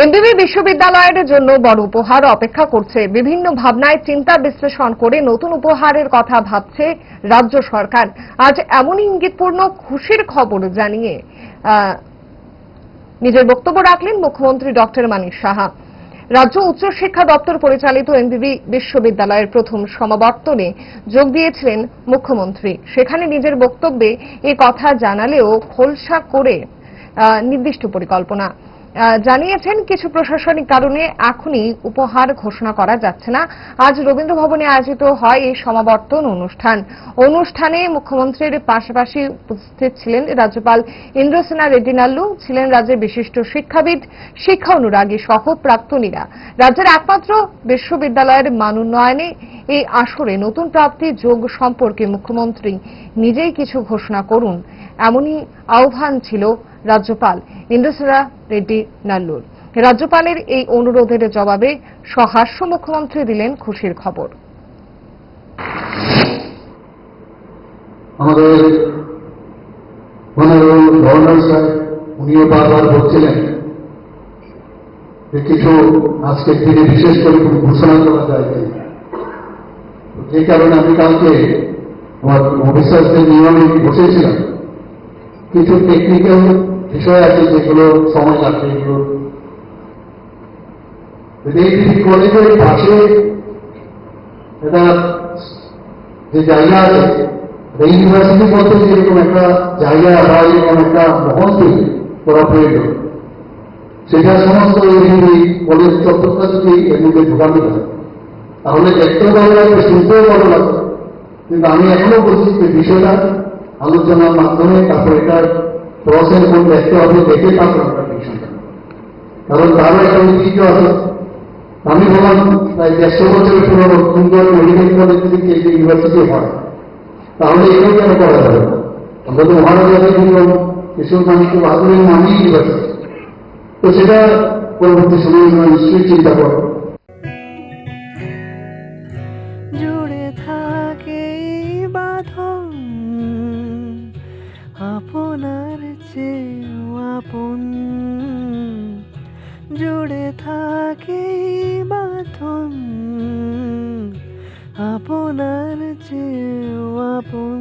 এমবিবি বিশ্ববিদ্যালয়ের জন্য বড় উপহার অপেক্ষা করছে। বিভিন্ন ভাবনায় চিন্তা বিশ্লেষণ করে নতুন উপহারের কথা ভাবছে রাজ্য সরকার। আজ এমনই ইঙ্গিতপূর্ণ খুশির খবর জানিয়ে নিজের বক্তব্য রাখলেন মুখ্যমন্ত্রী ডক্টর মানিক সাহা। রাজ্য উচ্চ শিক্ষা দপ্তর পরিচালিত এমবিবি বিশ্ববিদ্যালয়ের প্রথম সমাবর্তনে যোগ দিয়েছিলেন মুখ্যমন্ত্রী। সেখানে নিজের বক্তব্যে এ কথা জানালেও খোলসা করে নির্দিষ্ট পরিকল্পনা জানিয়েছেন কিছু প্রশাসনিক কারণে এখনই উপহার ঘোষণা করা যাচ্ছে না। আজ রবীন্দ্র ভবনে আয়োজিত হয় এই সমাবর্তন অনুষ্ঠানে মুখ্যমন্ত্রীর পাশাপাশি উপস্থিত ছিলেন রাজ্যপাল ইন্দ্রসেনা রেড্ডি নাল্লু, ছিলেন রাজ্যের বিশিষ্ট শিক্ষাবিদ, শিক্ষা অনুরাগী সহ প্রাক্তনীরা। রাজ্যের একমাত্র বিশ্ববিদ্যালয়ের মান উন্নয়নে এই আসরে নতুন প্রাপ্তি যোগ সম্পর্কে মুখ্যমন্ত্রী নিজেই কিছু ঘোষণা করুন, এমনই আহ্বান ছিল রাজ্যপাল ইন্দ্রসেনা রেড্ডি নাল্লুর। রাজ্যপালের এই অনুরোধের জবাবে সহাস্য মুখ্যমন্ত্রী দিলেন খুশির খবর। আমাদের গভর্নর সাহেব উনিও বারবার বলছিলেন যে কিছু আজকের দিনে বিশেষ করে কোনো ঘোষণা করা যায় কিনা। যে কারণে আমি কালকে আমার অফিসারদের নিয়ে আমি বসেছিলাম। কিছু টেকনিক্যাল বিষয় আছে যেগুলো সময় লাগবে। এগুলো কলেজের পাশে এটা যে জায়গা আছে, ইউনিভার্সিটি বলতে যেরকম একটা জায়গা বা এরকম একটা মহল তৈরি করা প্রয়োজন, সেটা সমস্ত এই কলেজ চত্বরটা যদি এর মধ্যে ঢোকানো যায় তাহলে দেখতেও ভালো লাগবে, শুনতেও ভালো লাগবে। কিন্তু আমি এখনো বলছি যে বিষয়টা আলোচনার মাধ্যমে তারপর এটা প্রসেস করে দেখতে হবে, দেখে তারপর আমরা বিষয়টা, কারণ তারও একটা ঐতিহ্য আছে। আমি বললাম প্রায় 150 বছরের পুরনো সুন্দর মেডিকেল কলেজ যদি ইউনিভার্সিটি হয় তাহলে এটাও কেন করা যাবে না। আমরা তো মহারাজাদের জন্য কিশোর মানিক বাহাদুরের নামই ইউনিভার্সিটি, তো সেটা পরবর্তী সময় আমরা নিশ্চয়ই চিন্তা করবো। জুড়ে থাকে বাঁধন আপনার চেয়েও আপন, জুড়ে থাকে বাঁধন আপনার চেয়েও আপন।